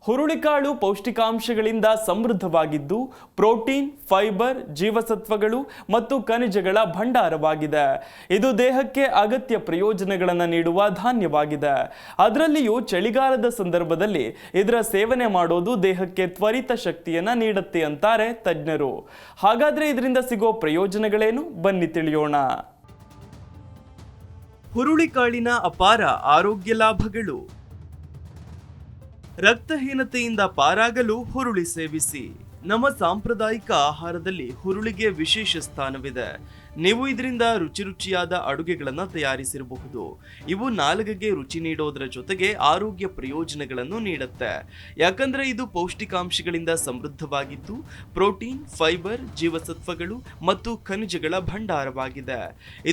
ಹುರುಳಿಕಾಳು ಪೌಷ್ಟಿಕಾಂಶಗಳಿಂದ ಸಮೃದ್ಧವಾಗಿದ್ದು protein, fibre, ಜೀವಸತ್ವಗಳು ಮತ್ತು ಖನಿಜಗಳ ಭಂಡಾರವಾಗಿದೆ. ಇದು ದೇಹಕ್ಕೆ ಅಗತ್ಯ ಪ್ರಯೋಜನಗಳನ್ನು ನೀಡುವ ಧಾನ್ಯವಾಗಿದೆ. ಅದರಲ್ಲಿಯೂ ಚಳಿಗಾಲದ ಸಂದರ್ಭದಲ್ಲಿ ಇದರ ಸೇವನೆ ಮಾಡೋದು ದೇಹಕ್ಕೆ ತ್ವರಿತ ಶಕ್ತಿಯನ್ನ ನೀಡುತ್ತೆ ಅಂತಾರೆ ತಜ್ಞರು. ಹಾಗಾದ್ರೆ ಇದರಿಂದ ಸಿಗೋ ಪ್ರಯೋಜನಗಳೇನು? ಬನ್ನಿ ತಿಳಿಯೋಣ. ಹುರುಳಿಕಾಳಿನ ಅಪಾರ ಆರೋಗ್ಯ ಲಾಭಗಳು. ರಕ್ತಹೀನತೆಯಿಂದ ಪಾರಾಗಲು ಹುರುಳಿ ಸೇವಿಸಿ. ನಮ್ಮ ಸಾಂಪ್ರದಾಯಿಕ ಆಹಾರದಲ್ಲಿ ಹುರುಳಿಗೆ ವಿಶೇಷ ಸ್ಥಾನವಿದೆ. ನೀವು ಇದರಿಂದ ರುಚಿಯಾದ ಅಡುಗೆಗಳನ್ನು ತಯಾರಿಸಿರಬಹುದು. ಇವು ನಾಲಿಗೆಗೆ ರುಚಿ ನೀಡೋದರ ಜೊತೆಗೆ ಆರೋಗ್ಯ ಪ್ರಯೋಜನಗಳನ್ನು ನೀಡುತ್ತೆ. ಯಾಕಂದ್ರೆ ಇದು ಪೌಷ್ಟಿಕಾಂಶಗಳಿಂದ ಸಮೃದ್ಧವಾಗಿದ್ದು ಪ್ರೋಟೀನ್, ಫೈಬರ್, ಜೀವಸತ್ವಗಳು ಮತ್ತು ಖನಿಜಗಳ ಭಂಡಾರವಾಗಿದೆ.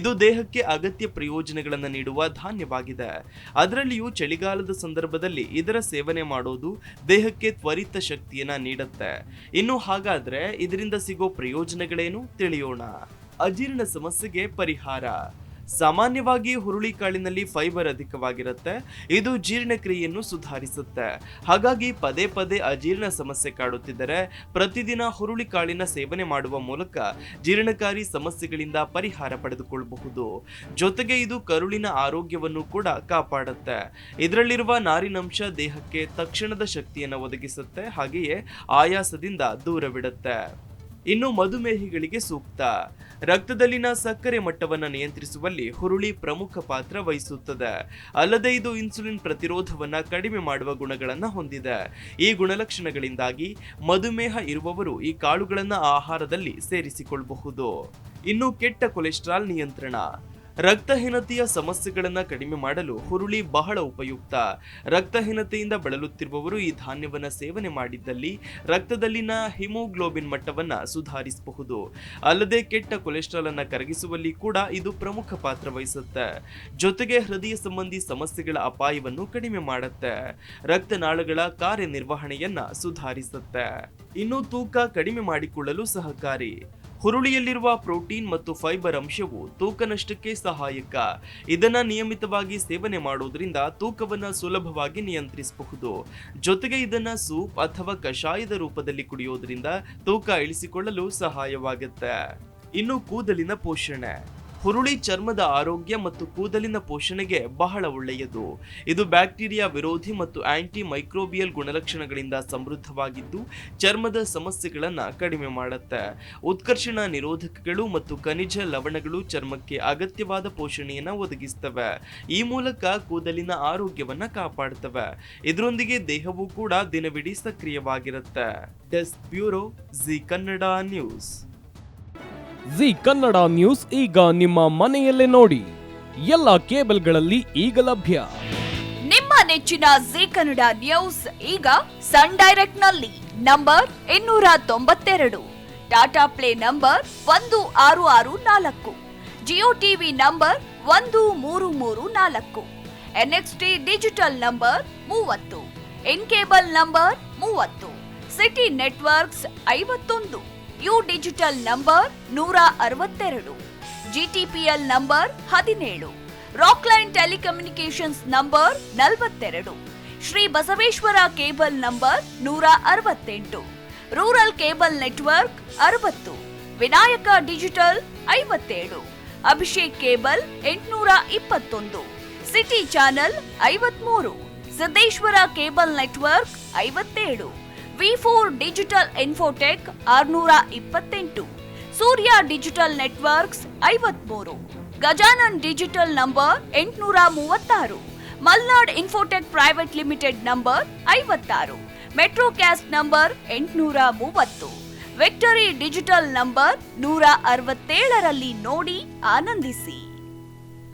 ಇದು ದೇಹಕ್ಕೆ ಅಗತ್ಯ ಪ್ರಯೋಜನಗಳನ್ನು ನೀಡುವ ಧಾನ್ಯವಾಗಿದೆ. ಅದರಲ್ಲಿಯೂ ಚಳಿಗಾಲದ ಸಂದರ್ಭದಲ್ಲಿ ಇದರ ಸೇವನೆ ಮಾಡೋದು ದೇಹಕ್ಕೆ ತ್ವರಿತ ಶಕ್ತಿಯನ್ನ ನೀಡುತ್ತೆ. ಇನ್ನು ಹಾಗಾದ್ರೆ ಇದರಿಂದ ಸಿಗೋ ಪ್ರಯೋಜನಗಳೇನು ತಿಳಿಯೋಣ. ಅಜೀರ್ಣ ಸಮಸ್ಯೆಗೆ ಪರಿಹಾರ. ಸಾಮಾನ್ಯವಾಗಿ ಹುರುಳಿಕಾಳಿನಲ್ಲಿ ಫೈಬರ್ ಅಧಿಕವಾಗಿರುತ್ತೆ. ಇದು ಜೀರ್ಣಕ್ರಿಯೆಯನ್ನು ಸುಧಾರಿಸುತ್ತೆ. ಹಾಗಾಗಿ ಪದೇ ಪದೇ ಅಜೀರ್ಣ ಸಮಸ್ಯೆ ಕಾಡುತ್ತಿದ್ದರೆ ಪ್ರತಿದಿನ ಹುರುಳಿಕಾಳಿನ ಸೇವನೆ ಮಾಡುವ ಮೂಲಕ ಜೀರ್ಣಕಾರಿ ಸಮಸ್ಯೆಗಳಿಂದ ಪರಿಹಾರ ಪಡೆದುಕೊಳ್ಳಬಹುದು. ಜೊತೆಗೆ ಇದು ಕರುಳಿನ ಆರೋಗ್ಯವನ್ನು ಕೂಡ ಕಾಪಾಡುತ್ತೆ. ಇದರಲ್ಲಿರುವ ನಾರಿನಂಶ ದೇಹಕ್ಕೆ ತಕ್ಷಣದ ಶಕ್ತಿಯನ್ನು ಒದಗಿಸುತ್ತೆ. ಹಾಗೆಯೇ ಆಯಾಸದಿಂದ ದೂರವಿಡುತ್ತೆ. ಇನ್ನು ಮಧುಮೇಹಿಗಳಿಗೆ ಸೂಕ್ತ. ರಕ್ತದಲ್ಲಿನ ಸಕ್ಕರೆ ಮಟ್ಟವನ್ನು ನಿಯಂತ್ರಿಸುವಲ್ಲಿ ಹುರುಳಿ ಪ್ರಮುಖ ಪಾತ್ರ ವಹಿಸುತ್ತದೆ. ಅಲ್ಲದೆ ಇದು ಇನ್ಸುಲಿನ್ ಪ್ರತಿರೋಧವನ್ನ ಕಡಿಮೆ ಮಾಡುವ ಗುಣಗಳನ್ನು ಹೊಂದಿದೆ. ಈ ಗುಣಲಕ್ಷಣಗಳಿಂದಾಗಿ ಮಧುಮೇಹ ಇರುವವರು ಈ ಕಾಳುಗಳನ್ನು ಆಹಾರದಲ್ಲಿ ಸೇರಿಸಿಕೊಳ್ಳಬಹುದು. ಇನ್ನು ಕೆಟ್ಟ ಕೊಲೆಸ್ಟ್ರಾಲ್ ನಿಯಂತ್ರಣ. ರಕ್ತಹೀನತೆಯ ಸಮಸ್ಯೆಗಳನ್ನು ಕಡಿಮೆ ಮಾಡಲು ಹುರುಳಿ ಬಹಳ ಉಪಯುಕ್ತ. ರಕ್ತಹೀನತೆಯಿಂದ ಬಳಲುತ್ತಿರುವವರು ಈ ಧಾನ್ಯವನ್ನು ಸೇವನೆ ಮಾಡಿದ್ದಲ್ಲಿ ರಕ್ತದಲ್ಲಿನ ಹಿಮೋಗ್ಲೋಬಿನ್ ಮಟ್ಟವನ್ನು ಸುಧಾರಿಸಬಹುದು. ಅಲ್ಲದೆ ಕೆಟ್ಟ ಕೊಲೆಸ್ಟ್ರಾಲ್ ಅನ್ನು ಕರಗಿಸುವಲ್ಲಿ ಕೂಡ ಇದು ಪ್ರಮುಖ ಪಾತ್ರ ವಹಿಸುತ್ತೆ. ಜೊತೆಗೆ ಹೃದಯ ಸಂಬಂಧಿ ಸಮಸ್ಯೆಗಳ ಅಪಾಯವನ್ನು ಕಡಿಮೆ ಮಾಡುತ್ತೆ. ರಕ್ತನಾಳಗಳ ಕಾರ್ಯನಿರ್ವಹಣೆಯನ್ನ ಸುಧಾರಿಸುತ್ತೆ. ಇನ್ನು ತೂಕ ಕಡಿಮೆ ಮಾಡಿಕೊಳ್ಳಲು ಸಹಕಾರಿ. ಹುರುಳಿಯಲ್ಲಿರುವ ಪ್ರೋಟೀನ್ ಮತ್ತು ಫೈಬರ್ ಅಂಶವು ತೂಕ ನಷ್ಟಕ್ಕೆ ಸಹಾಯಕ. ಇದನ್ನ ನಿಯಮಿತವಾಗಿ ಸೇವನೆ ಮಾಡೋದ್ರಿಂದ ತೂಕವನ್ನ ಸುಲಭವಾಗಿ ನಿಯಂತ್ರಿಸಬಹುದು. ಜೊತೆಗೆ ಇದನ್ನ ಸೂಪ್ ಅಥವಾ ಕಷಾಯದ ರೂಪದಲ್ಲಿ ಕುಡಿಯೋದ್ರಿಂದ ತೂಕ ಇಳಿಸಿಕೊಳ್ಳಲು ಸಹಾಯವಾಗುತ್ತೆ. ಇನ್ನು ಕೂದಲಿನ ಪೋಷಣೆ. ಹುರುಳಿ ಚರ್ಮದ ಆರೋಗ್ಯ ಮತ್ತು ಕೂದಲಿನ ಪೋಷಣೆಗೆ ಬಹಳ ಒಳ್ಳೆಯದು. ಇದು ಬ್ಯಾಕ್ಟೀರಿಯಾ ವಿರೋಧಿ ಮತ್ತು ಆಂಟಿ ಮೈಕ್ರೋಬಿಯಲ್ ಗುಣಲಕ್ಷಣಗಳಿಂದ ಸಮೃದ್ಧವಾಗಿದ್ದು ಚರ್ಮದ ಸಮಸ್ಯೆಗಳನ್ನು ಕಡಿಮೆ ಮಾಡುತ್ತೆ. ಉತ್ಕರ್ಷಣ ನಿರೋಧಕಗಳು ಮತ್ತು ಖನಿಜ ಲವಣಗಳು ಚರ್ಮಕ್ಕೆ ಅಗತ್ಯವಾದ ಪೋಷಣೆಯನ್ನು ಒದಗಿಸ್ತವೆ. ಈ ಮೂಲಕ ಕೂದಲಿನ ಆರೋಗ್ಯವನ್ನ ಕಾಪಾಡುತ್ತವೆ. ಇದರೊಂದಿಗೆ ದೇಹವೂ ಕೂಡ ದಿನವಿಡೀ ಸಕ್ರಿಯವಾಗಿರುತ್ತೆ. Desk bureau, Zee Kannada news. Zee Kannada news ಈಗ ನಿಮ್ಮ ಮನೆಯಲ್ಲೇ ನೋಡಿ. ಎಲ್ಲ ಕೇಬಲ್ಗಳಲ್ಲಿ ಈಗ ಲಭ್ಯ. ನಿಮ್ಮ ನೆಚ್ಚಿನ ಜಿ ಕನ್ನಡ ನ್ಯೂಸ್ ಈಗ ಸನ್ ಡೈರೆಕ್ಟ್ ನಲ್ಲಿ number 292, Tata play number 1664, Jio TV number 1334, NXT digital number 30, in cable number 30, city networks 51, U digital number 162, GTPL number 17, Rockline telecommunications number 42, Shri Basaveshwara cable number 168, rural cable network 60, Vinayaka digital 57, Abhishek cable 821, city channel 53, Siddeshwara cable network 57, V4 digital Infotech 628, Surya digital networks 53, Gajanan digital number 836, Malnad Infotech private limited number 56, Metrocast number 830, victory digital number 167ರಲ್ಲಿ ನೋಡಿ ಆನಂದಿಸಿ.